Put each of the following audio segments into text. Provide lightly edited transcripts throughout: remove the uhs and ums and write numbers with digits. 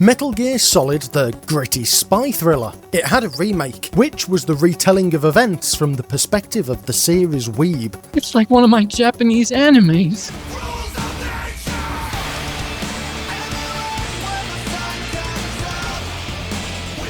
Metal Gear Solid: The Gritty Spy Thriller. It had a remake, which was the retelling of events from the perspective of the series weeb. It's like one of my Japanese animes.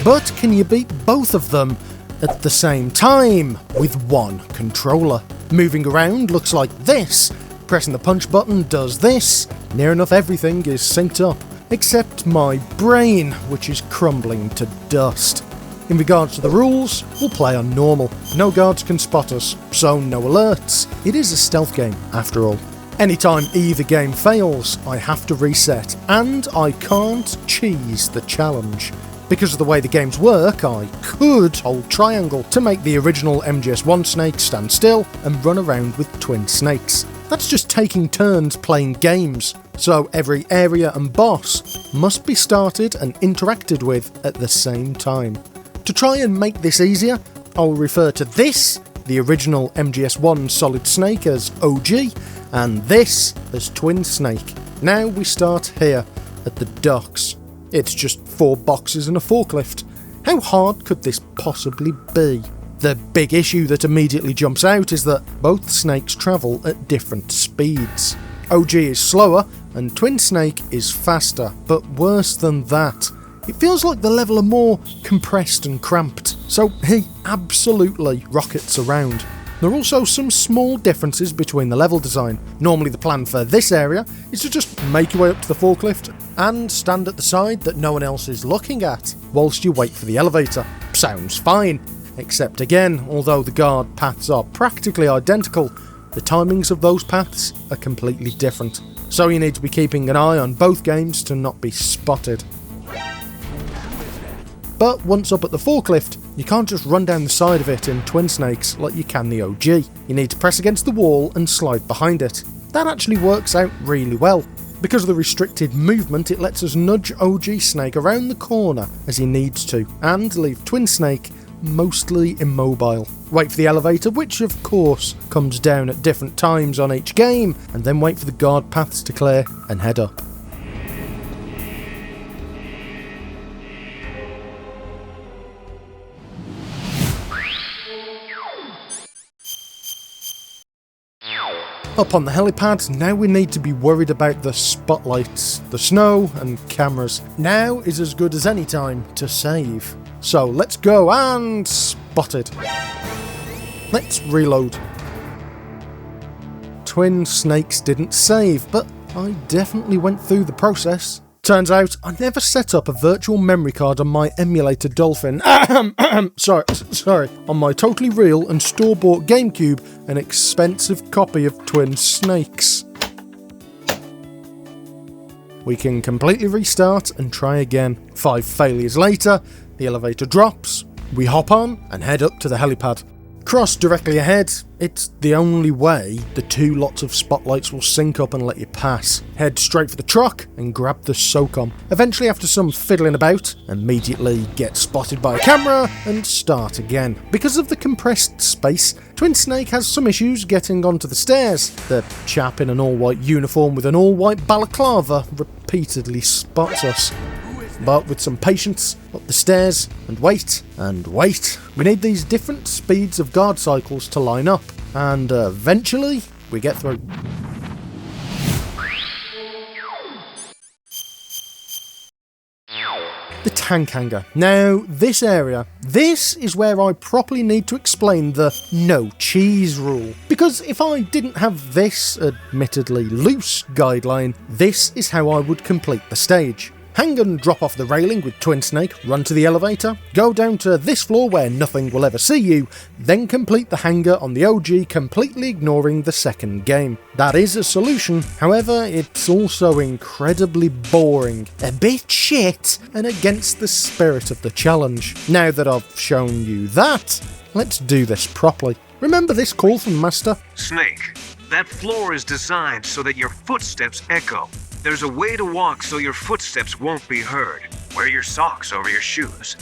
But can you beat both of them at the same time with one controller? Moving around looks like this. Pressing the punch button does this. Near enough everything is synced up, except my brain, which is crumbling to dust. In regards to the rules, we'll play on normal. No guards can spot us, so no alerts. It is a stealth game, after all. Anytime either game fails, I have to reset, and I can't cheese the challenge. Because of the way the games work, I could hold triangle to make the original MGS1 snake stand still and run around with twin snakes. That's just taking turns playing games, so every area and boss must be started and interacted with at the same time. To try and make this easier, I'll refer to this, the original MGS1 Solid Snake, as OG, and this as Twin Snake. Now we start here, at the docks. It's just 4 boxes and a forklift. How hard could this possibly be? The big issue that immediately jumps out is that both snakes travel at different speeds. OG is slower and Twin Snake is faster, but worse than that, it feels like the level are more compressed and cramped, so he absolutely rockets around. There are also some small differences between the level design. Normally the plan for this area is to just make your way up to the forklift and stand at the side that no one else is looking at whilst you wait for the elevator. Sounds fine. Except again, although the guard paths are practically identical, the timings of those paths are completely different. So you need to be keeping an eye on both games to not be spotted. But once up at the forklift, you can't just run down the side of it in Twin Snakes like you can the OG. You need to press against the wall and slide behind it. That actually works out really well. Because of the restricted movement, it lets us nudge OG Snake around the corner as he needs to, and leave Twin Snake mostly immobile. Wait for the elevator, which of course comes down at different times on each game, and then wait for the guard paths to clear and head up. Up on the helipad, now we need to be worried about the spotlights, the snow and cameras. Now is as good as any time to save. So let's go and spotted. Let's reload. Twin Snakes didn't save, but I definitely went through the process. Turns out I never set up a virtual memory card on my emulator Dolphin. Sorry. On my totally real and store-bought GameCube, an expensive copy of Twin Snakes. We can completely restart and try again. 5 failures later, the elevator drops, we hop on and head up to the helipad. Cross directly ahead, it's the only way the 2 lots of spotlights will sync up and let you pass. Head straight for the truck and grab the SOCOM. Eventually, after some fiddling about, immediately get spotted by a camera and start again. Because of the compressed space, Twin Snake has some issues getting onto the stairs. The chap in an all-white uniform with an all-white balaclava repeatedly spots us. But with some patience, up the stairs, and wait, we need these different speeds of guard cycles to line up, and eventually, we get through. The tank hangar. Now, this is where I properly need to explain the no cheese rule. Because if I didn't have this, admittedly loose, guideline, this is how I would complete the stage. Hang and drop off the railing with Twin Snake, run to the elevator, go down to this floor where nothing will ever see you, then complete the hangar on the OG, completely ignoring the second game. That is a solution, however, it's also incredibly boring, a bit shit, and against the spirit of the challenge. Now that I've shown you that, let's do this properly. Remember this call from Master? Snake, that floor is designed so that your footsteps echo. There's a way to walk so your footsteps won't be heard. Wear your socks over your shoes.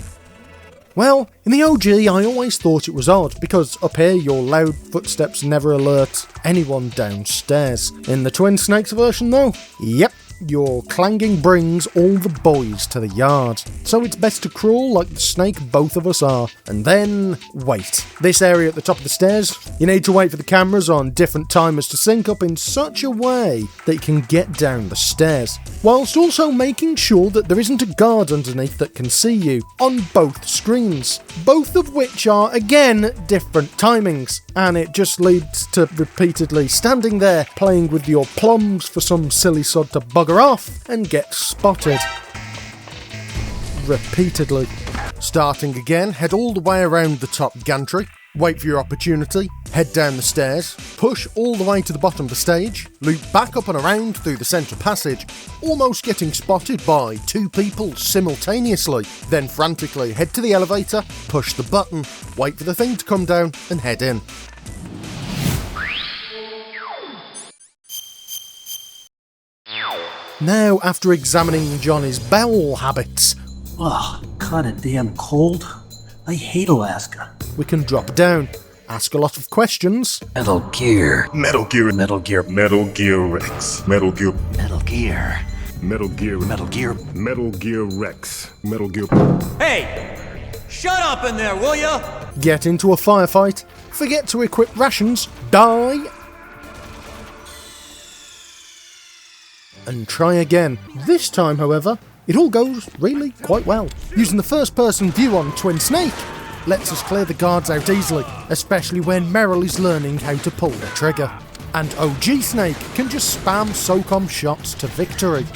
Well, in the OG I always thought it was odd, because up here your loud footsteps never alert anyone downstairs. In the Twin Snakes version though, yep, your clanging brings all the boys to the yard. So it's best to crawl like the snake both of us are, and then wait. This area at the top of the stairs, you need to wait for the cameras on different timers to sync up in such a way that you can get down the stairs, whilst also making sure that there isn't a guard underneath that can see you on both screens, both of which are, again, different timings, and it just leads to repeatedly standing there playing with your plums for some silly sod to bugger off and get spotted. Repeatedly. Starting again, head all the way around the top gantry, wait for your opportunity, head down the stairs, push all the way to the bottom of the stage, loop back up and around through the central passage, almost getting spotted by 2 people simultaneously, then frantically head to the elevator, push the button, wait for the thing to come down and head in. Now, after examining Johnny's bowel habits, oh, kinda damn cold. I hate Alaska. we can drop down, ask a lot of questions, Metal Gear. Metal Gear. Metal Gear. Metal Gear Rex. Metal Gear. Metal Gear. Metal Gear. Metal Gear. Metal Gear Rex. Metal Gear. Hey! Shut up in there, will ya? get into a firefight, forget to equip rations, die, and try again. This time, however, it all goes really quite well. Using the first-person view on Twin Snake lets us clear the guards out easily, especially when Meryl is learning how to pull the trigger. And OG Snake can just spam SOCOM shots to victory.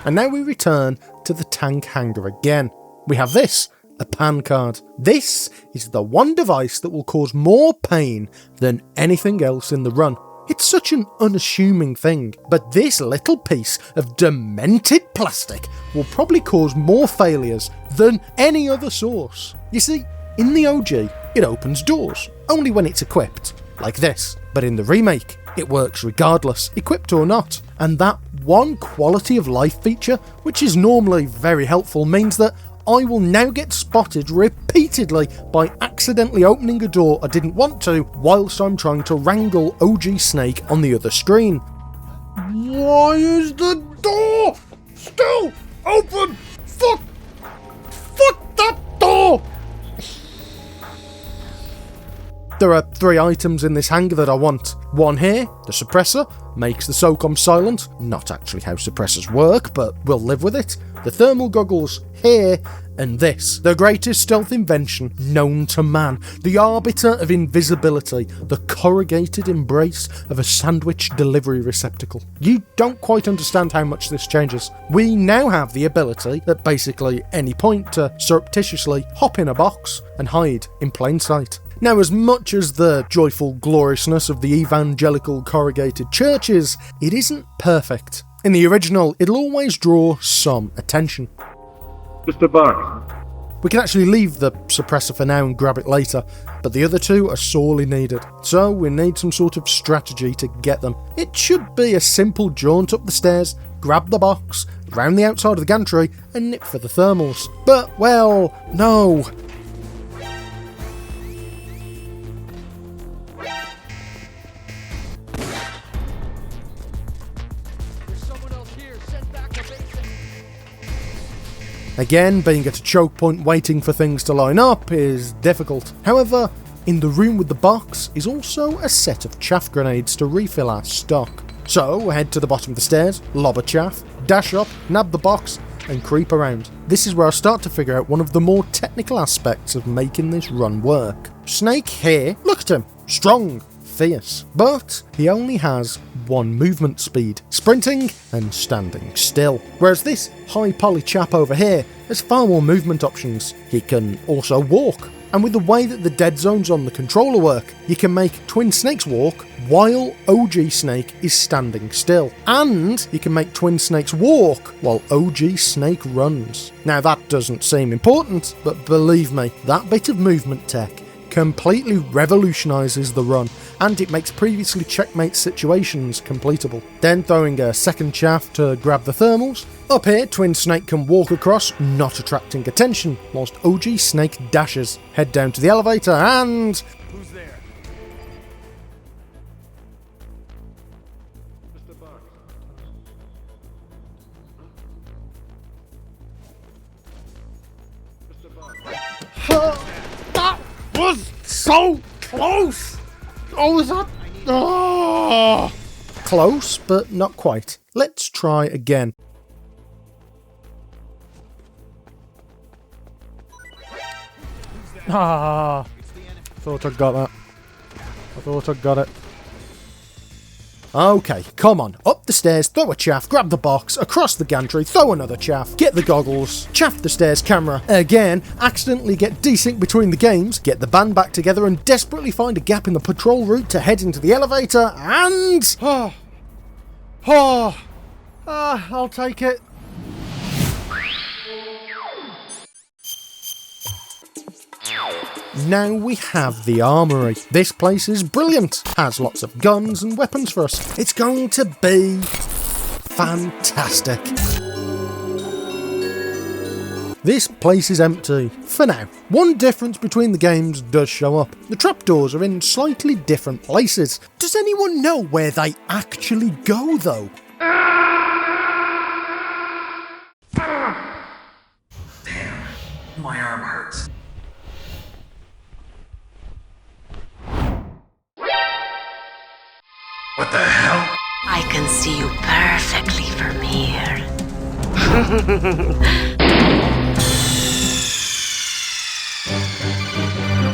And now we return to the tank hangar again. We have this, a PAN card. This is the one device that will cause more pain than anything else in the run. It's such an unassuming thing, but this little piece of demented plastic will probably cause more failures than any other source. You see, in the OG, it opens doors, only when it's equipped, like this. But in the remake, it works regardless, equipped or not. And that one quality of life feature, which is normally very helpful, means that I will now get spotted repeatedly by accidentally opening a door I didn't want to whilst I'm trying to wrangle OG Snake on the other screen. Why is the door still open? Fuck that door! There are 3 items in this hangar that I want. One here, the suppressor, makes the SOCOM silent, not actually how suppressors work, but we'll live with it. The thermal goggles here, and this, the greatest stealth invention known to man, the arbiter of invisibility, the corrugated embrace of a sandwich delivery receptacle. You don't quite understand how much this changes. We now have the ability at basically any point to surreptitiously hop in a box and hide in plain sight. Now, as much as the joyful gloriousness of the evangelical corrugated churches, it isn't perfect. In the original, it'll always draw some attention. Mr. Box. We can actually leave the suppressor for now and grab it later, but the other 2 are sorely needed, so we need some sort of strategy to get them. It should be a simple jaunt up the stairs, grab the box, round the outside of the gantry, and nip for the thermals. But, well, no. Again, being at a choke point waiting for things to line up is difficult. However, in the room with the box is also a set of chaff grenades to refill our stock. So, head to the bottom of the stairs, lob a chaff, dash up, nab the box, and creep around. This is where I start to figure out one of the more technical aspects of making this run work. Snake here, look at him, strong, fierce, but he only has 1 movement speed, sprinting and standing still. Whereas this high poly chap over here has far more movement options. He can also walk, and with the way that the dead zones on the controller work, you can make Twin Snakes walk while OG Snake is standing still, and you can make Twin Snakes walk while OG Snake runs. Now that doesn't seem important, but believe me, that bit of movement tech completely revolutionises the run, and it makes previously checkmate situations completable. Then throwing a second chaff to grab the thermals. Up here, Twin Snake can walk across, not attracting attention, whilst OG Snake dashes. Head down to the elevator and... Who's there? Mr. Box. was so close! Oh, was that? Oh. Close, but not quite. Let's try again. Ah, thought I'd got that. I thought I'd got it. Okay, come on. Up the stairs, throw a chaff, grab the box, across the gantry, throw another chaff, get the goggles, chaff the stairs camera, again, accidentally get desync between the games, get the band back together and desperately find a gap in the patrol route to head into the elevator, and... I'll take it. Now we have the armory. This place is brilliant, has lots of guns and weapons for us. It's going to be fantastic. This place is empty, for now. One difference between the games does show up. The trapdoors are in slightly different places. Does anyone know where they actually go though? Damn, my arm hurts. What the hell? I can see you perfectly from here.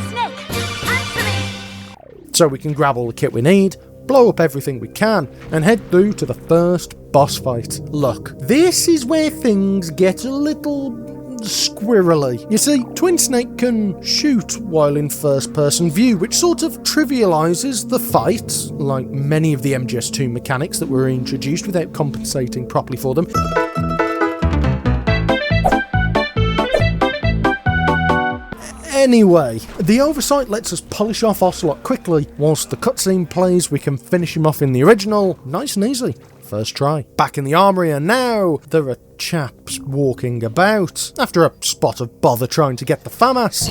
Snake, answer me! So we can grab all the kit we need, blow up everything we can, and head through to the first boss fight. Look, this is where things get a little squirrely. You see, Twin Snake can shoot while in first-person view, which sort of trivialises the fight, like many of the MGS2 mechanics that were introduced without compensating properly for them. Anyway, the oversight lets us polish off Ocelot quickly. Whilst the cutscene plays, we can finish him off in the original, nice and easy. First try. Back in the armory, and now there are chaps walking about after a spot of bother trying to get the FAMAS.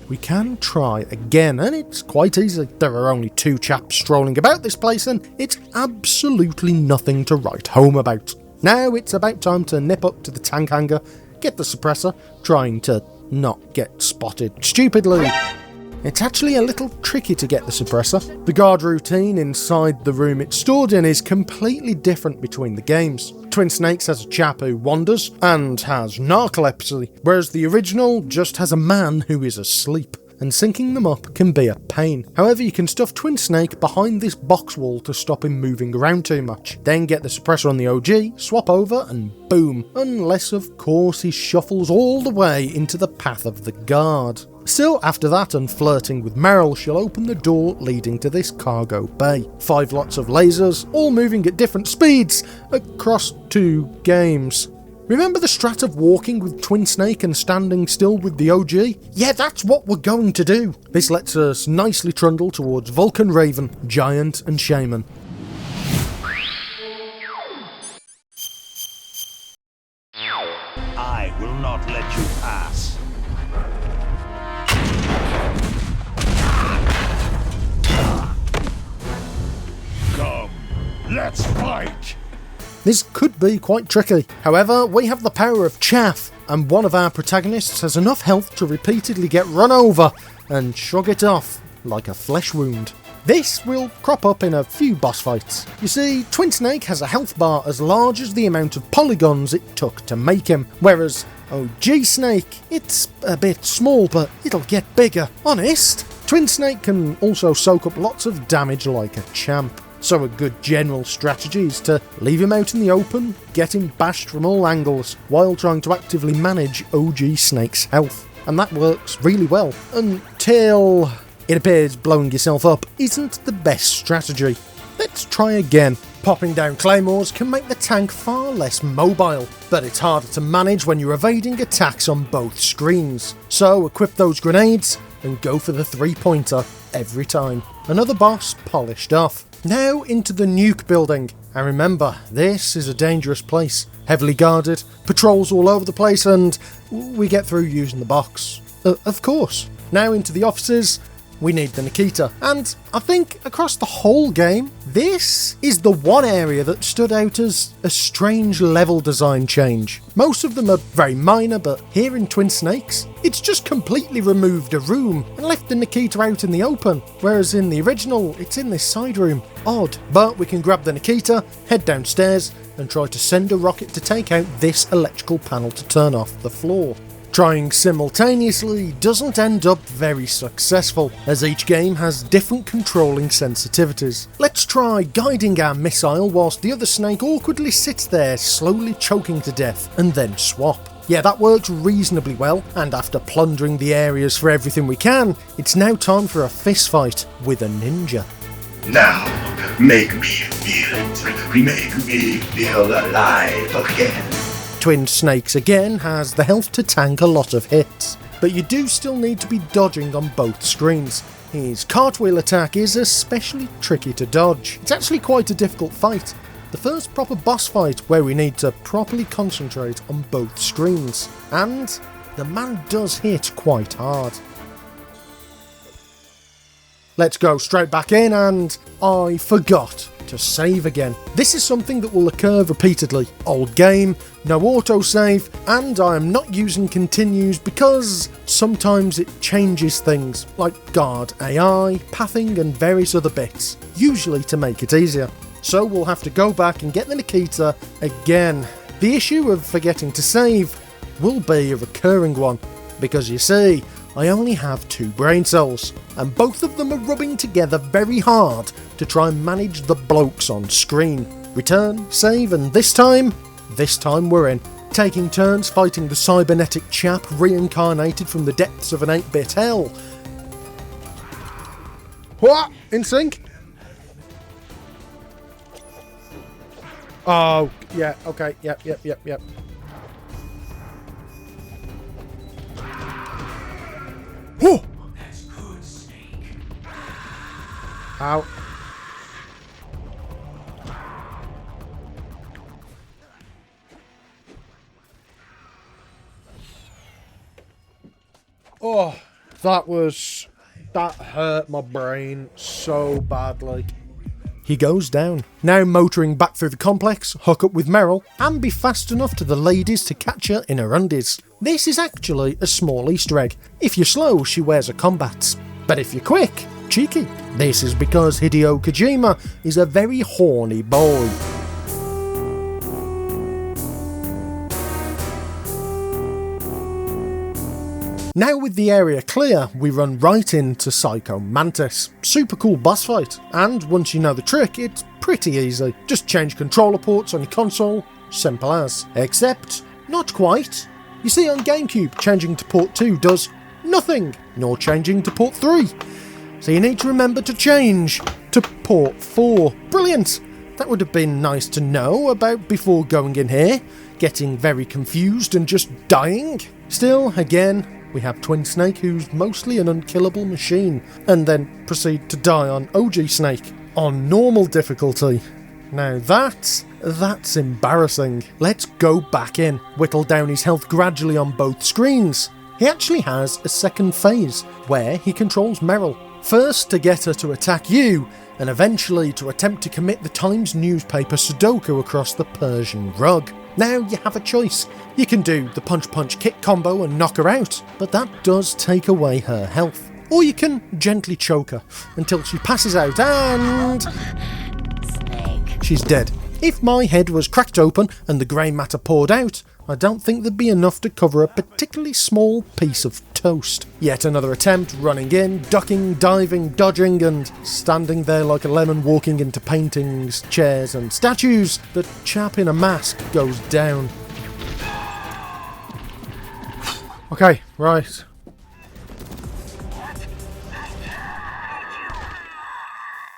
We can try again, and it's quite easy. There are only 2 chaps strolling about this place, and it's absolutely nothing to write home about. Now it's about time to nip up to the tank hangar, get the suppressor, trying to not get spotted stupidly. It's actually a little tricky to get the suppressor. The guard routine inside the room it's stored in is completely different between the games. Twin Snakes has a chap who wanders and has narcolepsy, whereas the original just has a man who is asleep, and syncing them up can be a pain. However, you can stuff Twin Snake behind this box wall to stop him moving around too much. Then get the suppressor on the OG, swap over, and boom. Unless, of course, he shuffles all the way into the path of the guard. Still, after that and flirting with Meryl, she'll open the door leading to this cargo bay. 5 lots of lasers, all moving at different speeds across 2 games. Remember the strat of walking with Twin Snake and standing still with the OG? Yeah, that's what we're going to do. This lets us nicely trundle towards Vulcan Raven, Giant and Shaman. I will not let you pass. Come, let's fight! This could be quite tricky. However, we have the power of chaff, and one of our protagonists has enough health to repeatedly get run over and shrug it off like a flesh wound. This will crop up in a few boss fights. You see, Twin Snake has a health bar as large as the amount of polygons it took to make him, whereas OG Snake, it's a bit small, but it'll get bigger. Honest? Twin Snake can also soak up lots of damage like a champ. So a good general strategy is to leave him out in the open, get him bashed from all angles, while trying to actively manage OG Snake's health. And that works really well, until it appears blowing yourself up isn't the best strategy. Let's try again. Popping down claymores can make the tank far less mobile, but it's harder to manage when you're evading attacks on both screens. So equip those grenades and go for the 3-pointer every time. Another boss polished off. Now into the nuke building, and remember, this is a dangerous place, heavily guarded, patrols all over the place, and we get through using the box. Of course. Now into the offices, we need the Nikita. And I think across the whole game, this is the one area that stood out as a strange level design change. Most of them are very minor, but here in Twin Snakes, it's just completely removed a room and left the Nikita out in the open, whereas in the original, it's in this side room. Odd, but we can grab the Nikita, head downstairs, and try to send a rocket to take out this electrical panel to turn off the floor. Trying simultaneously doesn't end up very successful, as each game has different controlling sensitivities. Let's try guiding our missile whilst the other snake awkwardly sits there slowly choking to death, and then swap. Yeah, that works reasonably well, and after plundering the areas for everything we can, it's now time for a fist fight with a ninja. Now, make me feel it. Make me feel alive again. Twin Snakes again has the health to tank a lot of hits, but you do still need to be dodging on both screens. His cartwheel attack is especially tricky to dodge. It's actually quite a difficult fight. The first proper boss fight where we need to properly concentrate on both screens, and the man does hit quite hard. Let's go straight back in, and I forgot to save again. This is something that will occur repeatedly. Old game, no autosave, and I am not using continues because sometimes it changes things, like guard AI, pathing and various other bits, usually to make it easier. So we'll have to go back and get the Nikita again. The issue of forgetting to save will be a recurring one, because you see, I only have 2 brain cells, and both of them are rubbing together very hard to try and manage the blokes on screen. Return, save, and this time we're in. Taking turns fighting the cybernetic chap reincarnated from the depths of an 8-bit hell. What? In sync? Oh, yeah, okay, yep. Whoa! Ow. Oh, that hurt my brain so badly. He goes down. Now motoring back through the complex, hook up with Meryl, and be fast enough to the ladies to catch her in her undies. This is actually a small Easter egg. If you're slow, she wears her combats. But if you're quick, cheeky. This is because Hideo Kojima is a very horny boy. Now with the area clear, we run right into Psycho Mantis. Super cool boss fight, and once you know the trick, it's pretty easy. Just change controller ports on your console, simple as. Except, not quite. You see on GameCube, changing to port 2 does nothing, nor changing to port 3. So you need to remember to change to port 4. Brilliant! That would have been nice to know about before going in here, getting very confused and just dying. Still, again, we have Twin Snake, who's mostly an unkillable machine, and then proceed to die on OG Snake on normal difficulty. Now that's embarrassing. Let's go back in, whittle down his health gradually on both screens. He actually has a second phase, where he controls Meryl. First to get her to attack you, and eventually to attempt to commit the Times newspaper Sudoku across the Persian rug. Now you have a choice. You can do the punch-punch-kick combo and knock her out, but that does take away her health. Or you can gently choke her until she passes out and... Snake. She's dead. If my head was cracked open and the grey matter poured out, I don't think there'd be enough to cover a particularly small piece of toast. Yet another attempt, running in, ducking, diving, dodging, and standing there like a lemon walking into paintings, chairs and statues. The chap in a mask goes down. Okay, right.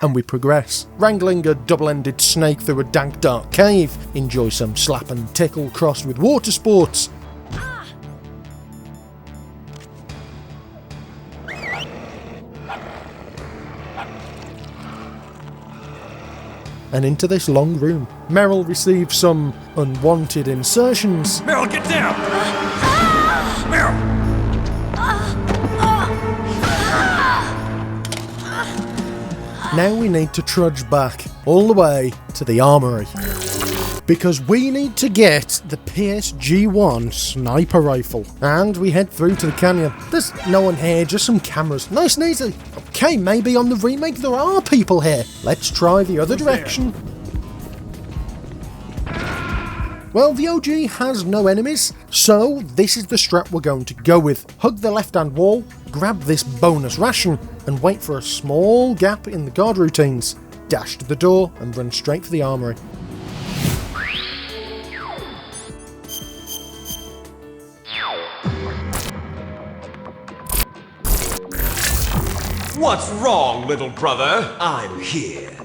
And we progress, wrangling a double-ended snake through a dank dark cave, enjoy some slap and tickle crossed with water sports. And into this long room, Meryl receives some unwanted insertions. Meryl, get down! Meryl! Now we need to trudge back all the way to the armory, because we need to get the PSG1 sniper rifle. And we head through to the canyon. There's no one here, just some cameras. Nice and easy. Okay, maybe on the remake there are people here. Let's try the other direction. Well, the OG has no enemies, so this is the strat we're going to go with. Hug the left-hand wall, grab this bonus ration, and wait for a small gap in the guard routines. Dash to the door and run straight for the armory. What's wrong, little brother? I'm here.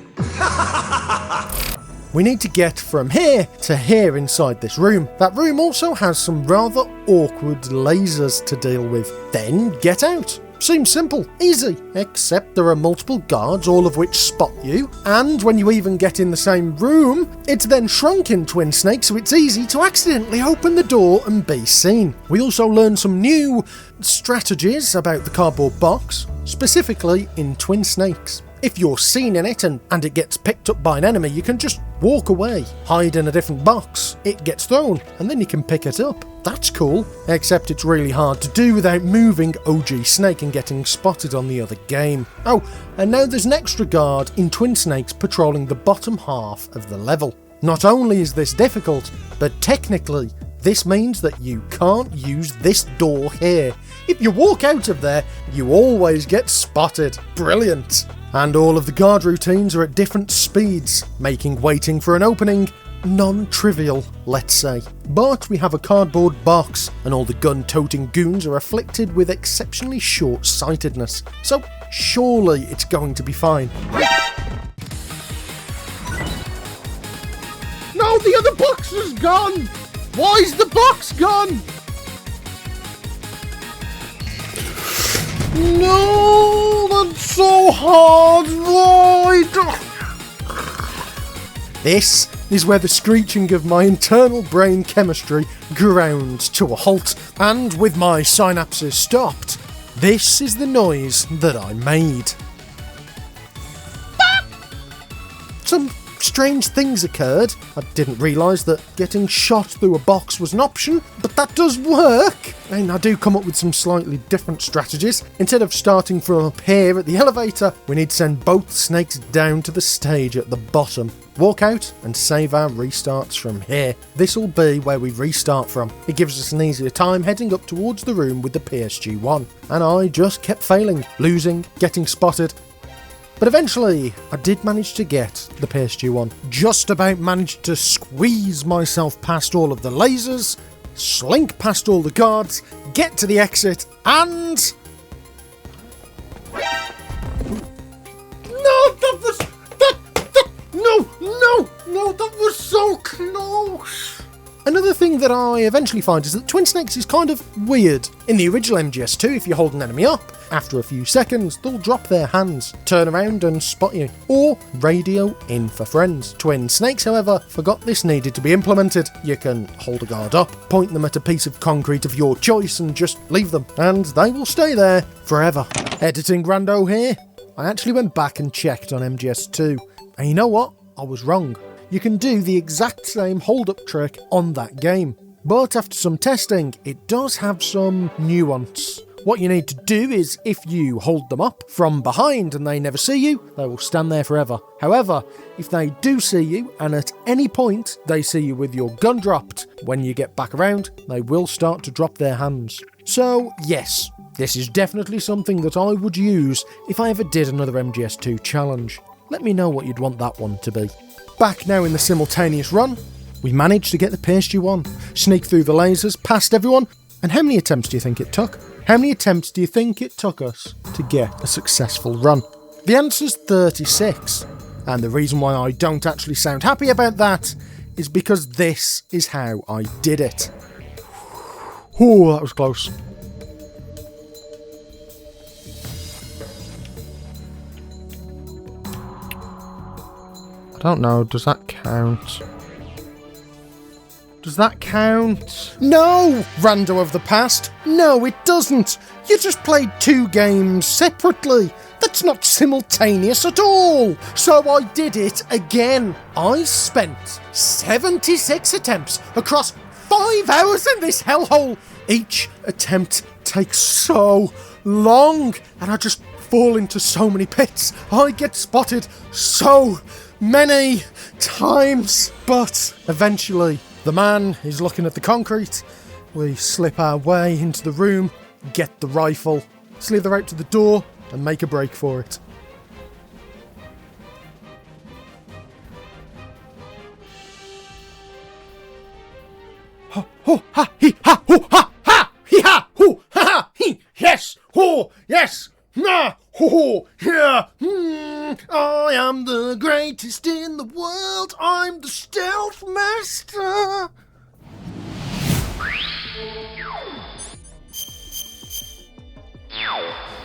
We need to get from here to here inside this room. That room also has some rather awkward lasers to deal with. Then get out. Seems simple, easy, except there are multiple guards, all of which spot you, and when you even get in the same room, it's then shrunk in Twin Snake, so it's easy to accidentally open the door and be seen. We also learn some new strategies about the cardboard box, specifically in Twin Snakes. If you're seen in it and it gets picked up by an enemy, you can just walk away, hide in a different box, it gets thrown, and then you can pick it up. That's cool, except it's really hard to do without moving OG Snake and getting spotted on the other game. Oh, and now there's an extra guard in Twin Snakes patrolling the bottom half of the level. Not only is this difficult, but technically, this means that you can't use this door here. If you walk out of there, you always get spotted. Brilliant. And all of the guard routines are at different speeds, making waiting for an opening non-trivial, let's say. But we have a cardboard box, and all the gun-toting goons are afflicted with exceptionally short-sightedness. So surely it's going to be fine. No, the other box is gone! Why is the box gone? No, that's so hard. Right. This is where the screeching of my internal brain chemistry ground to a halt, and with my synapses stopped, this is the noise that I made. Some strange things occurred. I didn't realise that getting shot through a box was an option, but that does work. And I do come up with some slightly different strategies. Instead of starting from up here at the elevator, we need to send both snakes down to the stage at the bottom. Walk out and save our restarts from here. This will be where we restart from. It gives us an easier time heading up towards the room with the PSG1. And I just kept failing, losing, getting spotted. But eventually, I did manage to get the PSG1. Just about managed to squeeze myself past all of the lasers, slink past all the guards, get to the exit, and... No, that was... No, that was so close! Another thing that I eventually find is that Twin Snakes is kind of weird. In the original MGS2, if you hold an enemy up, after a few seconds, they'll drop their hands, turn around and spot you, or radio in for friends. Twin Snakes, however, forgot this needed to be implemented. You can hold a guard up, point them at a piece of concrete of your choice and just leave them, and they will stay there forever. Editing rando here. I actually went back and checked on MGS2, and you know what? I was wrong. You can do the exact same hold-up trick on that game. But after some testing, it does have some nuance. What you need to do is, if you hold them up from behind and they never see you, they will stand there forever. However, if they do see you, and at any point they see you with your gun dropped, when you get back around, they will start to drop their hands. So, yes, this is definitely something that I would use if I ever did another MGS2 challenge. Let me know what you'd want that one to be. Back now in the simultaneous run, we managed to get the PSG1, sneak through the lasers, past everyone, and how many attempts do you think it took? How many attempts do you think it took us to get a successful run? The answer's 36, and the reason why I don't actually sound happy about that is because this is how I did it. Oh, that was close. I don't know, does that count? Does that count? No! Rando of the past. No, it doesn't. You just played two games separately. That's not simultaneous at all! So I did it again. I spent 76 attempts across 5 hours in this hellhole. Each attempt takes so long, and I just fall into so many pits. I get spotted so many times. But eventually, the man is looking at the concrete. We slip our way into the room, get the rifle, slither out to the door, and make a break for it. Ha ho ha he ha ho ha ha he ha ho ha ha he yes ho yes na ho ho yeah I am the greatest in the world. I'm the stealth master.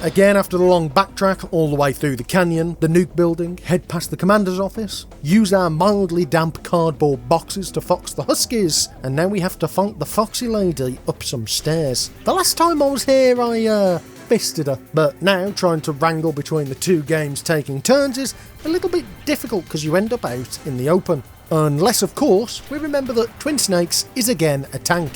Again, after the long backtrack all the way through the canyon, the nuke building, head past the commander's office, use our mildly damp cardboard boxes to fox the huskies, and now we have to funk the foxy lady up some stairs. The last time I was here I fisted her, but now trying to wrangle between the two games taking turns is a little bit difficult because you end up out in the open. Unless of course we remember that Twin Snakes is again a tank,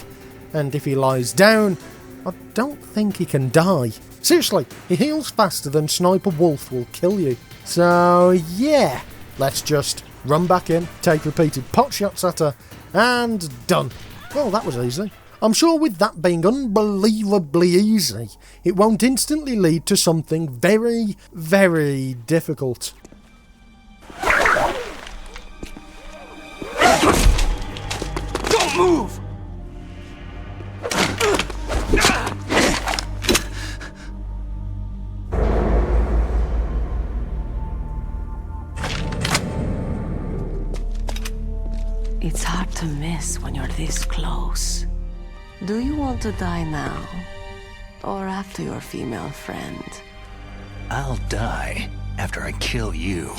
and if he lies down, I don't think he can die. Seriously, he heals faster than Sniper Wolf will kill you. So yeah, let's just run back in, take repeated pot shots at her, and done. Well, that was easy. I'm sure with that being unbelievably easy, it won't instantly lead to something very, very difficult. Don't move! It's hard to miss when you're this close. Do you want to die now? Or after your female friend? I'll die after I kill you.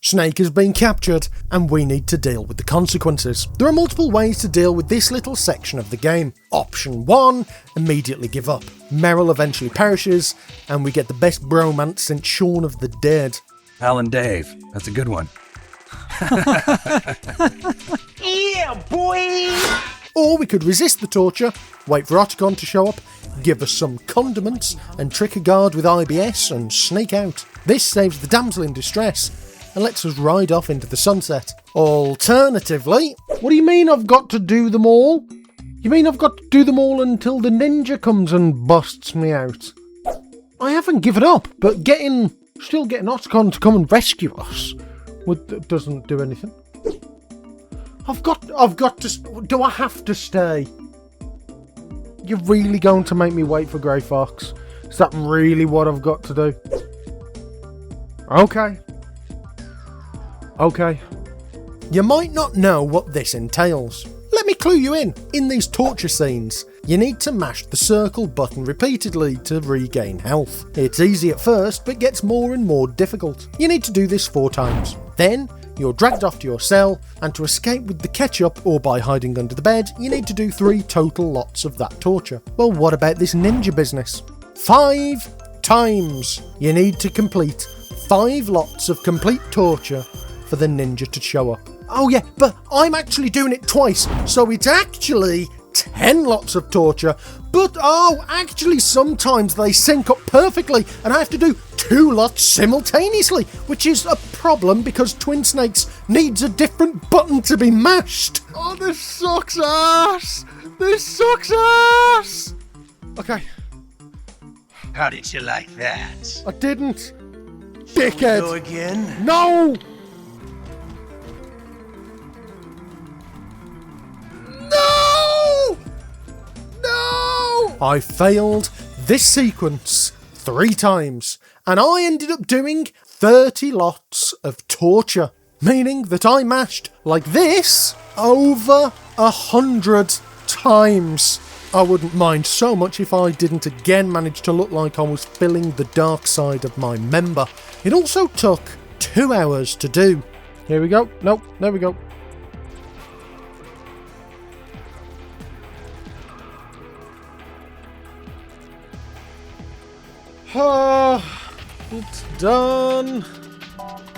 Snake has been captured, and we need to deal with the consequences. There are multiple ways to deal with this little section of the game. Option 1, immediately give up. Meryl eventually perishes, and we get the best bromance since Shaun of the Dead. Al and Dave, that's a good one. Yeah, boy! Or we could resist the torture, wait for Otacon to show up, give us some condiments, and trick a guard with IBS and sneak out. This saves the damsel in distress and lets us ride off into the sunset. Alternatively, what do you mean I've got to do them all? You mean I've got to do them all until the ninja comes and busts me out? I haven't given up, but still getting Otacon to come and rescue us doesn't do anything. I've got to, do I have to stay? You're really going to make me wait for Grey Fox? Is that really what I've got to do? Okay. You might not know what this entails. Let me clue you in. In these torture scenes, you need to mash the circle button repeatedly to regain health. It's easy at first, but gets more and more difficult. You need to do this 4 times. Then, you're dragged off to your cell, and to escape with the ketchup or by hiding under the bed, you need to do 3 total lots of that torture. Well, what about this ninja business? 5 times. You need to complete 5 lots of complete torture for the ninja to show up. Oh yeah, but I'm actually doing it twice, so it's actually 10 lots of torture, but actually sometimes they sync up perfectly and I have to do 2 lots simultaneously, which is a problem because Twin Snakes needs a different button to be mashed. Oh, this sucks ass! This sucks ass! Okay. How did you like that? I didn't. Dickhead! Go again? No! No! No! I failed this sequence 3 times, and I ended up doing 30 lots of torture, meaning that I mashed like this over 100 times. I wouldn't mind so much if I didn't again manage to look like I was filling the dark side of my member. It also took 2 hours to do. Here we go. Nope, there we go. It's done.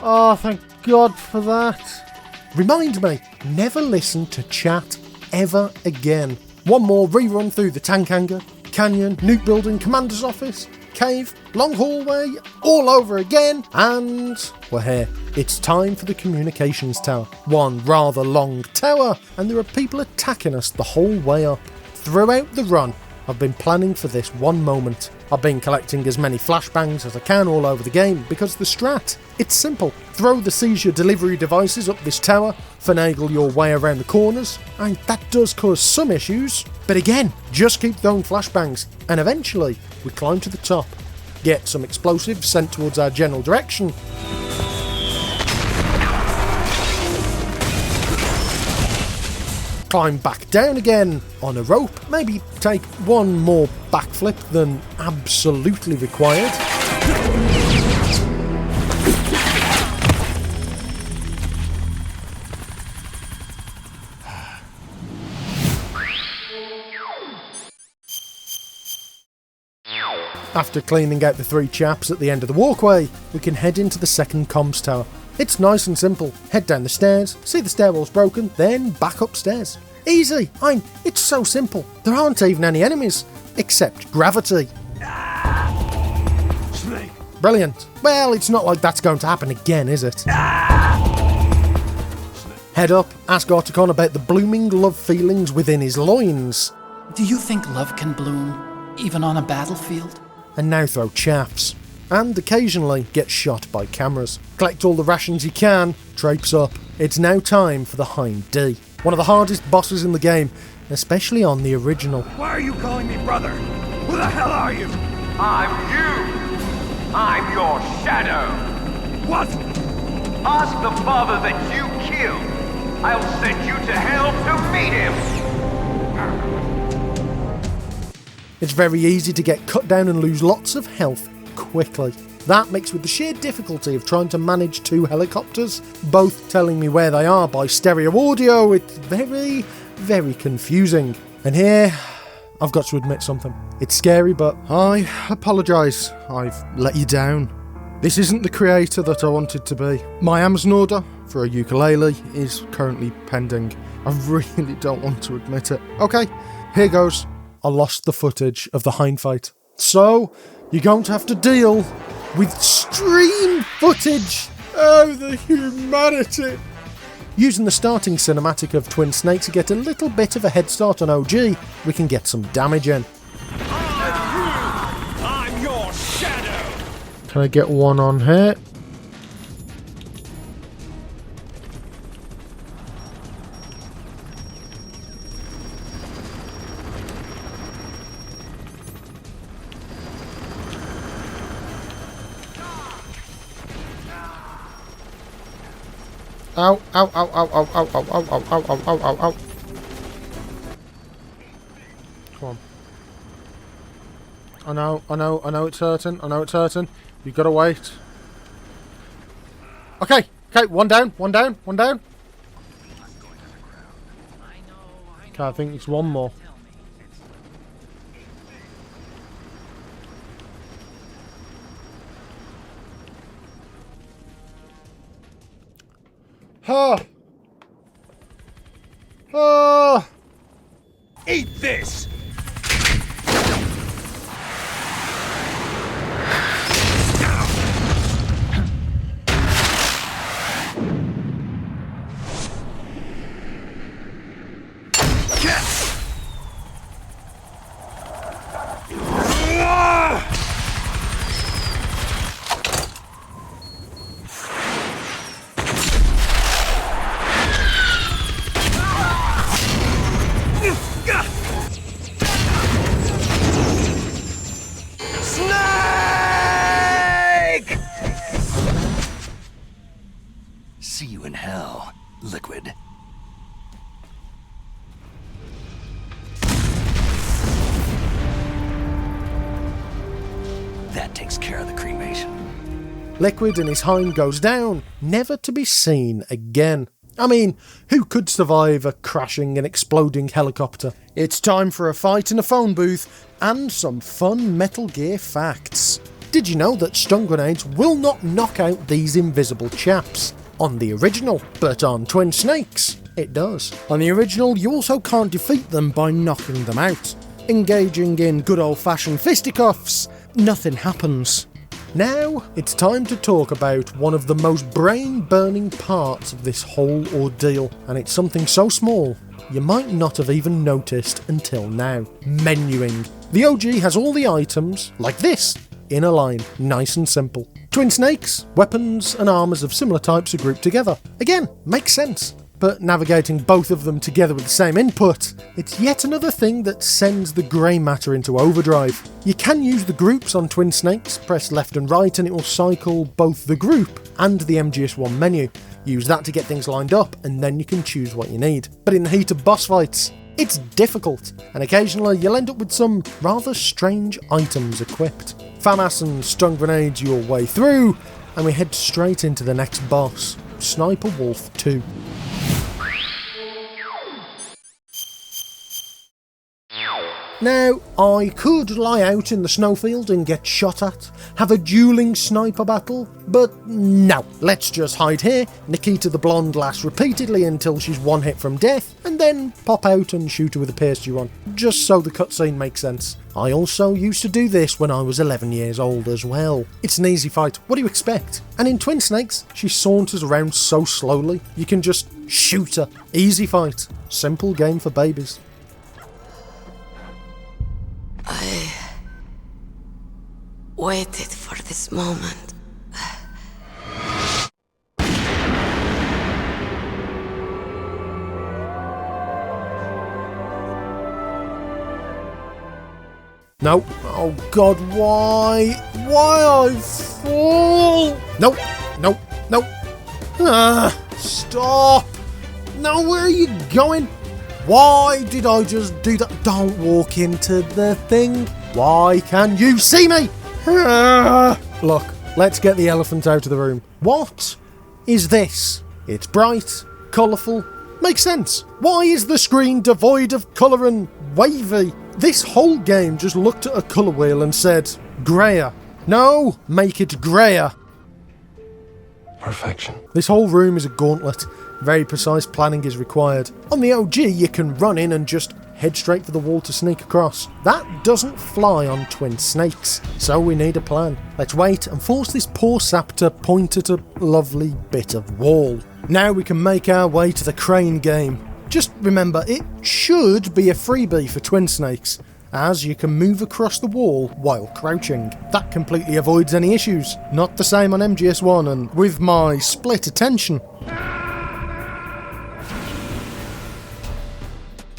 Oh, thank God for that. Remind me, never listen to chat ever again. One more rerun through the tank hangar, canyon, nuke building, commander's office, cave, long hallway, all over again, and we're here. It's time for the communications tower. One rather long tower, and there are people attacking us the whole way up. Throughout the run, I've been planning for this one moment. I've been collecting as many flashbangs as I can all over the game because the strat, it's simple. Throw the seizure delivery devices up this tower, finagle your way around the corners, and that does cause some issues. But again, just keep throwing flashbangs, and eventually we climb to the top. Get some explosives sent towards our general direction. Climb back down again on a rope, maybe take one more backflip than absolutely required. After cleaning out the 3 chaps at the end of the walkway, we can head into the second comms tower. It's nice and simple. Head down the stairs, see the stairwell's broken, then back upstairs. Easy! It's so simple. There aren't even any enemies, except gravity. Snake. Brilliant. Well, it's not like that's going to happen again, is it? Head up, ask Articon about the blooming love feelings within his loins. Do you think love can bloom, even on a battlefield? And now throw chaffs. And occasionally get shot by cameras. Collect all the rations you can, traipse up. It's now time for the Hind D. One of the hardest bosses in the game, especially on the original. Why are you calling me brother? Who the hell are you? I'm you! I'm your shadow! What? Ask the father that you killed! I'll send you to hell to meet him! It's very easy to get cut down and lose lots of health quickly. That mixed with the sheer difficulty of trying to manage 2 helicopters, both telling me where they are by stereo audio, it's very, very confusing. And here, I've got to admit something. It's scary, but I apologise. I've let you down. This isn't the creator that I wanted to be. My Amazon order for a ukulele is currently pending. I really don't want to admit it. Okay, here goes. I lost the footage of the Hind fight. So, you're going to have to deal with stream footage. Oh, the humanity. Using the starting cinematic of Twin Snake to get a little bit of a head start on OG, we can get some damage in. I'm your shadow. Can I get one on here? Ow, ow, ow, ow, ow, ow, ow, ow, ow, ow, ow, ow, ow, ow. Come on. I know it's hurting. You've got to wait. Okay, one down. Okay, I think it's one more. Eat this! Liquid and his hind goes down, never to be seen again. I mean, who could survive a crashing and exploding helicopter? It's time for a fight in a phone booth and some fun Metal Gear facts. Did you know that stun grenades will not knock out these invisible chaps? On the original, but on Twin Snakes, it does. On the original, you also can't defeat them by knocking them out. Engaging in good old-fashioned fisticuffs, nothing happens. Now, it's time to talk about one of the most brain-burning parts of this whole ordeal, and it's something so small, you might not have even noticed until now. Menuing. The OG has all the items, like this, in a line, nice and simple. Twin Snakes, weapons and armours of similar types are grouped together. Again, makes sense. But navigating both of them together with the same input, it's yet another thing that sends the grey matter into overdrive. You can use the groups on Twin Snakes, press left and right and it will cycle both the group and the MGS1 menu. Use that to get things lined up and then you can choose what you need. But in the heat of boss fights, it's difficult, and occasionally you'll end up with some rather strange items equipped. FAMAS and stun grenades your way through, and we head straight into the next boss, Sniper Wolf 2. Now, I could lie out in the snowfield and get shot at, have a dueling sniper battle, but no, let's just hide here, Nikita the blonde lass repeatedly until she's one hit from death, and then pop out and shoot her with a PS2 just so the cutscene makes sense. I also used to do this when I was 11 years old as well. It's an easy fight, what do you expect? And in Twin Snakes, she saunters around so slowly, you can just shoot her. Easy fight, simple game for babies. I waited for this moment. No. Oh god, why? Why I fall? Nope. Nope. Nope. Stop. No, where are you going? Why did I just do that? Don't walk into the thing. Why can you see me? Look, let's get the elephant out of the room. What is this? It's bright, colourful, makes sense. Why is the screen devoid of colour and wavy? This whole game just looked at a colour wheel and said, greyer. No, make it greyer. Perfection. This whole room is a gauntlet. Very precise planning is required. On the OG, you can run in and just head straight for the wall to sneak across. That doesn't fly on Twin Snakes, so we need a plan. Let's wait and force this poor sap to point at a lovely bit of wall. Now we can make our way to the crane game. Just remember, it should be a freebie for Twin Snakes, as you can move across the wall while crouching. That completely avoids any issues. Not the same on MGS1 and with my split attention.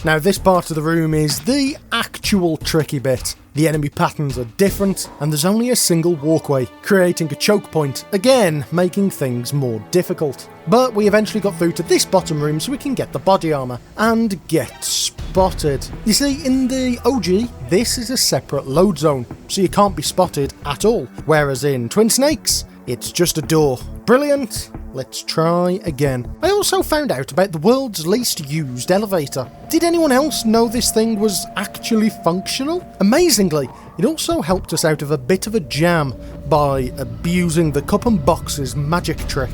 Now this part of the room is the actual tricky bit. The enemy patterns are different and there's only a single walkway, creating a choke point, again making things more difficult. But we eventually got through to this bottom room so we can get the body armour and get spotted. You see, in the OG, this is a separate load zone, so you can't be spotted at all, whereas in Twin Snakes, it's just a door. Brilliant! Let's try again. I also found out about the world's least used elevator. Did anyone else know this thing was actually functional? Amazingly, it also helped us out of a bit of a jam by abusing the cup and box's magic trick.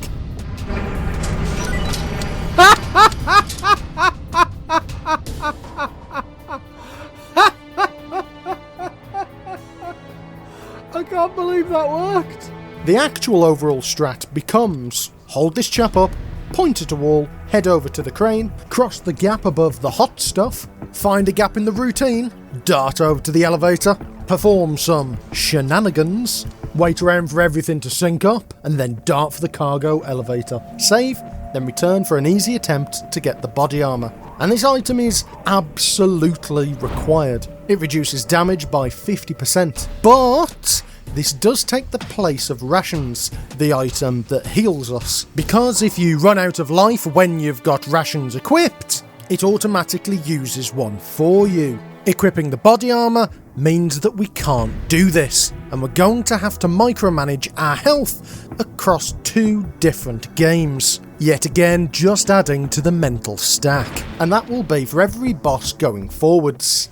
I can't believe that worked! The actual overall strat becomes hold this chap up, point at a wall, head over to the crane, cross the gap above the hot stuff, find a gap in the routine, dart over to the elevator, perform some shenanigans, wait around for everything to sync up, and then dart for the cargo elevator. Save, then return for an easy attempt to get the body armour. And this item is absolutely required. It reduces damage by 50%, but this does take the place of rations, the item that heals us. Because if you run out of life when you've got rations equipped, it automatically uses one for you. Equipping the body armour means that we can't do this, and we're going to have to micromanage our health across 2 different games. Yet again, just adding to the mental stack. And that will be for every boss going forwards.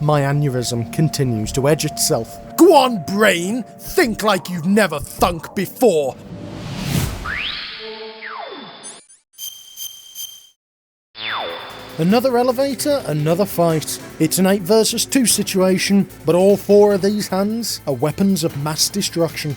My aneurysm continues to edge itself. Go on, brain! Think like you've never thunk before! Another elevator, another fight. It's an 8 versus 2 situation, but all 4 of these hands are weapons of mass destruction.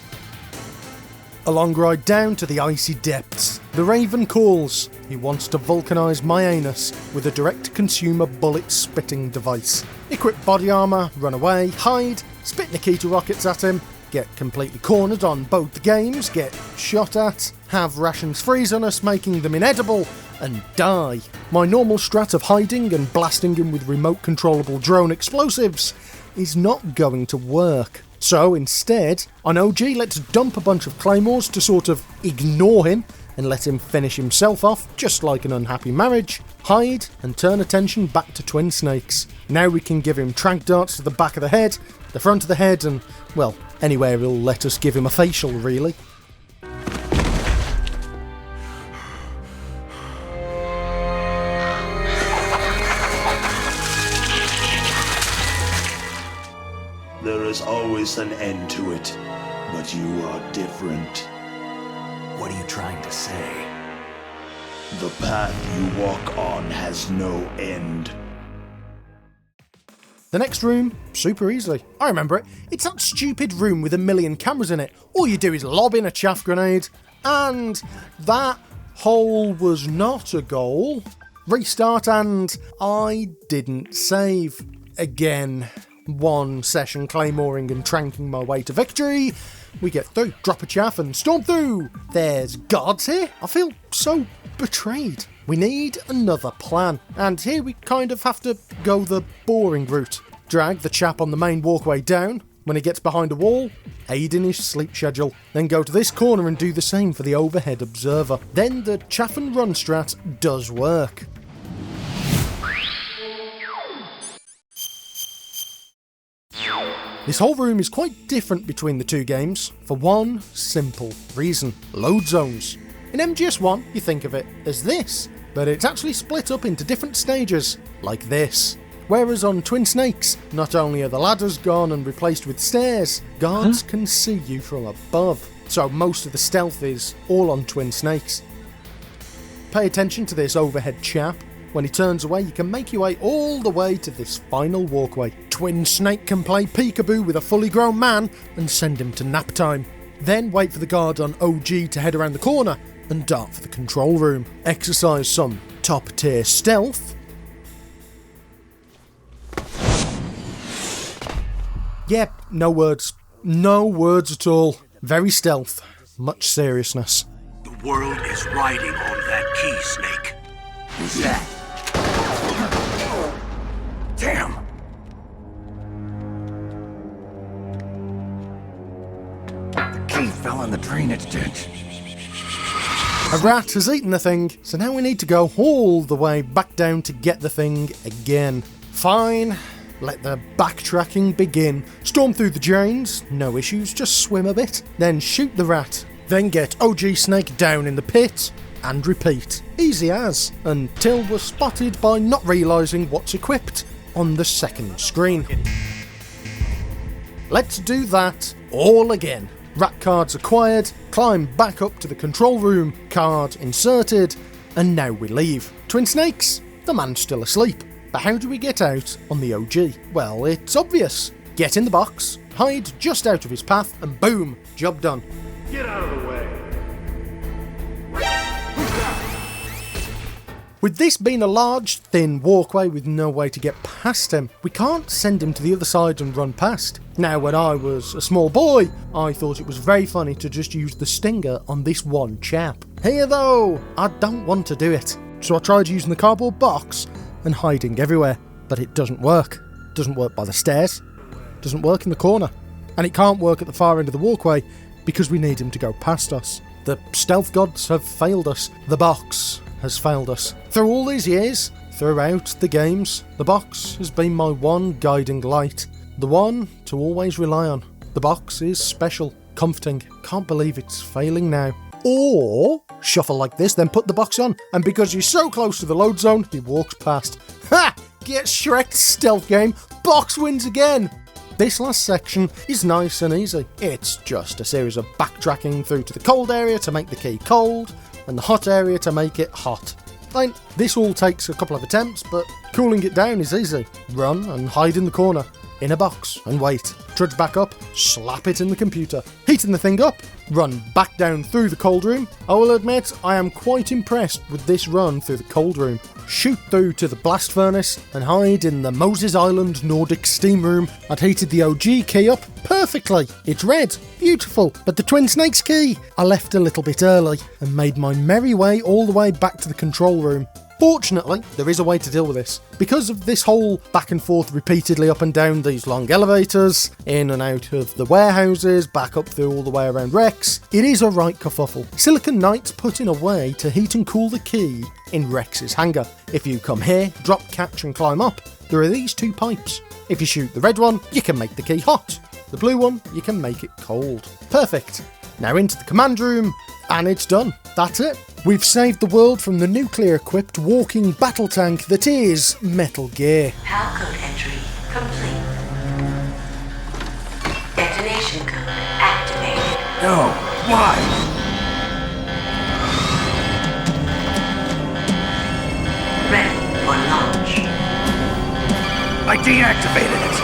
A long ride down to the icy depths. The Raven calls. He wants to vulcanise my anus with a direct-to-consumer bullet-spitting device. Equip body armour, run away, hide, spit Nikita rockets at him, get completely cornered on both games, get shot at, have rations freeze on us, making them inedible, and die. My normal strat of hiding and blasting him with remote-controllable drone explosives is not going to work. So instead, on OG, let's dump a bunch of claymores to sort of ignore him and let him finish himself off, just like an unhappy marriage, hide and turn attention back to Twin Snakes. Now we can give him tranq darts to the back of the head, the front of the head, and, well, anywhere he'll let us give him a facial, really. There is always an end to it, but you are different. What are you trying to say? The path you walk on has no end. The next room, super easily. I remember it. It's that stupid room with a million cameras in it. All you do is lob in a chaff grenade, and that hole was not a goal. Restart, and I didn't save. Again. 1 session claymoring and tranking my way to victory. We get through, drop a chaff and storm through. There's guards here. I feel so betrayed. We need another plan. And here we kind of have to go the boring route. Drag the chap on the main walkway down. When he gets behind a wall, aid in his sleep schedule. Then go to this corner and do the same for the overhead observer. Then the chaff and run strat does work. This whole room is quite different between the 2 games, for one simple reason: load zones. In MGS1, you think of it as this, but it's actually split up into different stages, like this. Whereas on Twin Snakes, not only are the ladders gone and replaced with stairs, guards can see you from above, so most of the stealth is all on Twin Snakes. Pay attention to this overhead chap. When he turns away, you can make your way all the way to this final walkway. Twin Snake can play peekaboo with a fully grown man and send him to nap time. Then wait for the guard on OG to head around the corner and dart for the control room. Exercise some top tier stealth. Yep, no words. No words at all. Very stealth. Much seriousness. The world is riding on that key, Snake. Who's that? Damn! The key fell in the drainage ditch. A rat has eaten the thing, so now we need to go all the way back down to get the thing again. Fine, let the backtracking begin. Storm through the drains, no issues, just swim a bit. Then shoot the rat. Then get OG Snake down in the pit, and repeat. Easy as, until we're spotted by not realising what's equipped on the second screen. Let's do that all again. Rat cards acquired, climb back up to the control room, card inserted, and now we leave. Twin Snakes? The man's still asleep. But how do we get out on the OG? Well, it's obvious. Get in the box, hide just out of his path, and boom, job done. Get out of the way. With this being a large, thin walkway with no way to get past him, we can't send him to the other side and run past. Now, when I was a small boy, I thought it was very funny to just use the stinger on this one chap. Here though, I don't want to do it. So I tried using the cardboard box and hiding everywhere, but it doesn't work. It doesn't work by the stairs, it doesn't work in the corner, and it can't work at the far end of the walkway because we need him to go past us. The stealth gods have failed us. The box has failed us. Through all these years, throughout the games, the box has been my one guiding light. The one to always rely on. The box is special, comforting, can't believe it's failing now. Or shuffle like this, then put the box on, and because you're so close to the load zone, he walks past. Ha! Get Shrek's stealth game, box wins again! This last section is nice and easy. It's just a series of backtracking through to the cold area to make the key cold, and the hot area to make it hot. Fine, this all takes a couple of attempts, but cooling it down is easy. Run and hide in the corner, in a box, and wait. Trudge back up, slap it in the computer. Heating the thing up, run back down through the cold room. I will admit, I am quite impressed with this run through the cold room. Shoot through to the blast furnace and hide in the Moses Island Nordic steam room. I'd heated the OG key up perfectly. It's red, beautiful, but the Twin Snakes key, I left a little bit early and made my merry way all the way back to the control room. Fortunately, there is a way to deal with this. Because of this whole back and forth repeatedly up and down these long elevators, in and out of the warehouses, back up through all the way around Rex, it is a right kerfuffle. Silicon Knight's put in a way to heat and cool the key in Rex's hangar. If you come here, drop, catch and climb up, there are these two pipes. If you shoot the red one, you can make the key hot. The blue one, you can make it cold. Perfect. Now into the command room, and it's done. That's it. We've saved the world from the nuclear-equipped walking battle tank that is Metal Gear. Code entry complete. Detonation code activated. No, why? Ready for launch. I deactivated it.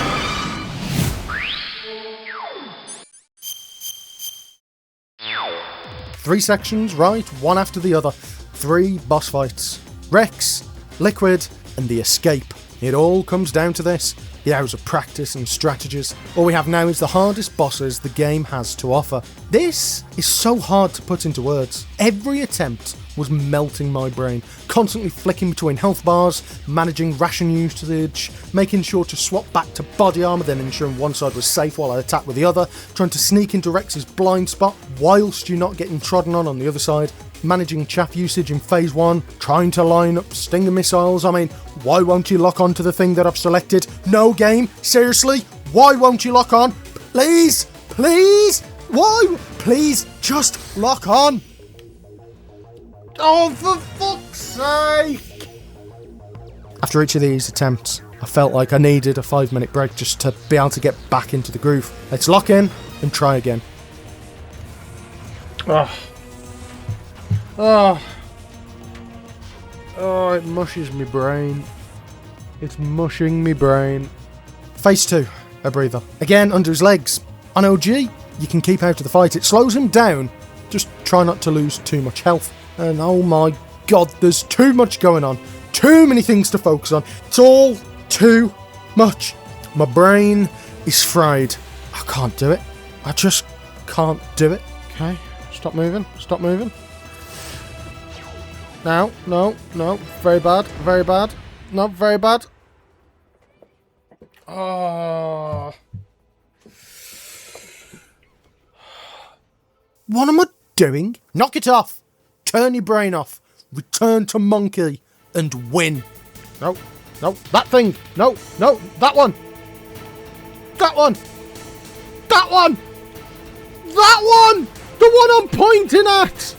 3 sections, right, one after the other. 3 boss fights. Rex, Liquid, and the escape. It all comes down to this. The hours of practice and strategies. All we have now is the hardest bosses the game has to offer. This is so hard to put into words. Every attempt was melting my brain, constantly flicking between health bars, managing ration usage, making sure to swap back to body armour, then ensuring one side was safe while I attacked with the other, trying to sneak into Rex's blind spot whilst you're not getting trodden on the other side, managing chaff usage in phase 1, trying to line up stinger missiles. I mean, why won't you lock on to the thing that I've selected? No game, seriously, why won't you lock on? Please, please, why? Please, just lock on. Oh, for fuck's sake! After each of these attempts, I felt like I needed a 5-minute break just to be able to get back into the groove. Let's lock in and try again. Oh, it mushes me brain. It's mushing me brain. Phase 2, a breather. Again, under his legs. On OG, you can keep out of the fight. It slows him down. Just try not to lose too much health. And oh my god, there's too much going on. Too many things to focus on. It's all too much. My brain is fried. I can't do it. I just can't do it. Okay, stop moving. Stop moving. No, no, no. Very bad. Very bad. No, very bad. Oh. What am I doing? Knock it off. Turn your brain off. Return to monkey and win. No, no, that thing. No, no, that one. That one. That one. That one. The one I'm pointing at.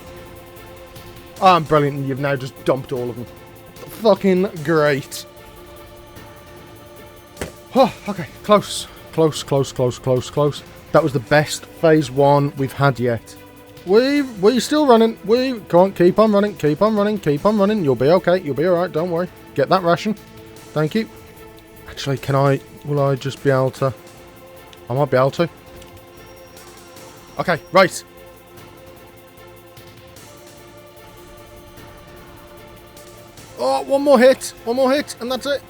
Oh, I'm brilliant. You've now just dumped all of them. Fucking great. Oh, okay. Close. Close, close, close, close, close. That was the best phase 1 we've had yet. We're still running. Come on, keep on running, keep on running, keep on running. You'll be okay. You'll be alright. Don't worry. Get that ration. Thank you. Actually, will I just be able to? I might be able to. Okay, right. Oh, one more hit, and that's it.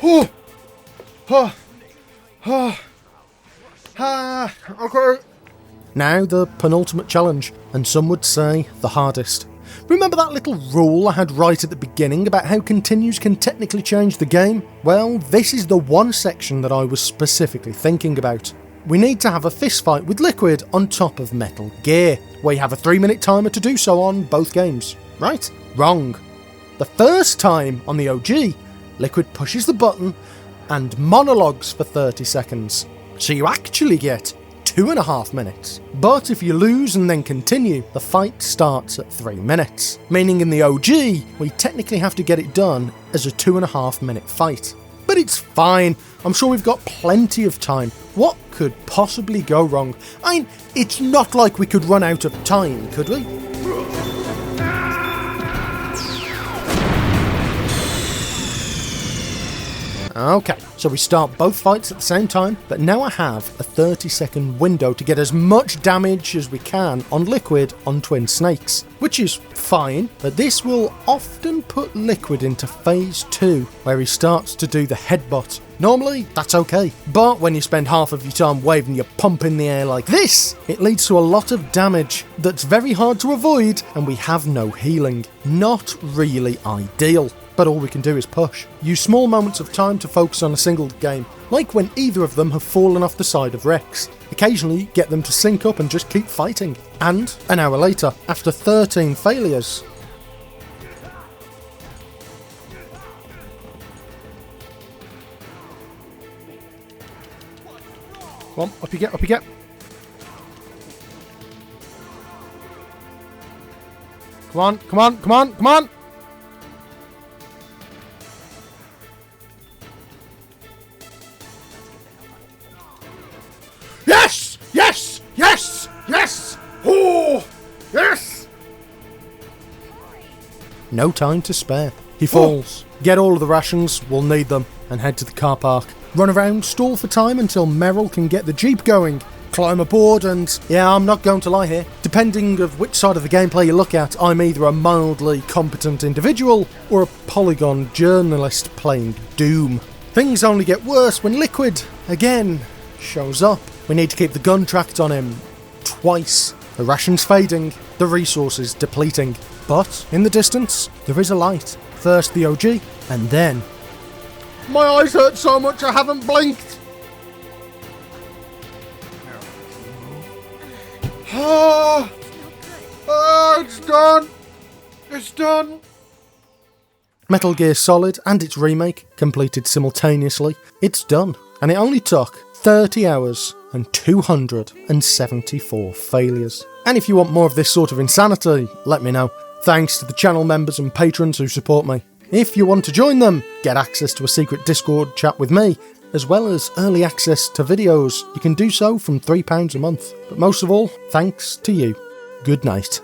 Oh, oh, oh, ah, okay. Now the penultimate challenge, and some would say the hardest. Remember that little rule I had right at the beginning about how continues can technically change the game? Well, this is the one section that I was specifically thinking about. we need to have a fist fight with Liquid on top of Metal Gear, where you have a 3-minute timer to do so on both games. Right? Wrong. The first time on the OG, Liquid pushes the button and monologues for 30 seconds. So you actually get 2.5 minutes. But if you lose and then continue, the fight starts at 3 minutes. Meaning in the OG, we technically have to get it done as a 2.5 minute fight. But it's fine, I'm sure we've got plenty of time. What could possibly go wrong? I mean, it's not like we could run out of time, could we? Okay, so we start both fights at the same time, but now I have a 30-second window to get as much damage as we can on Liquid on Twin Snakes, which is fine, but this will often put Liquid into phase 2, where he starts to do the headbutt. Normally, that's okay, but when you spend half of your time waving your pump in the air like this, it leads to a lot of damage that's very hard to avoid, and we have no healing. Not really ideal. But all we can do is push. Use small moments of time to focus on a single game, like when either of them have fallen off the side of Rex. Occasionally get them to sync up and just keep fighting. And an hour later, after 13 failures, come on, up you get, up you get. Come on, come on, come on, come on! Yes! Yes! Yes! Yes! Oh! Yes! No time to spare. He falls. Get all of the rations, we'll need them, and head to the car park. Run around, stall for time until Meryl can get the Jeep going. Climb aboard and, yeah, I'm not going to lie here, depending of which side of the gameplay you look at, I'm either a mildly competent individual or a polygon journalist playing Doom. Things only get worse when Liquid, again, shows up. We need to keep the gun tracked on him twice. The rations fading, the resources depleting. But in the distance, there is a light. First the OG, and then... My eyes hurt so much I haven't blinked! It's done! It's done! Metal Gear Solid and its remake, completed simultaneously, it's done. And it only took 30 hours and 274 failures. And if you want more of this sort of insanity, let me know. Thanks to the channel members and patrons who support me. If you want to join them, get access to a secret Discord chat with me, as well as early access to videos. You can do so from £3 a month. But most of all, thanks to you. Good night.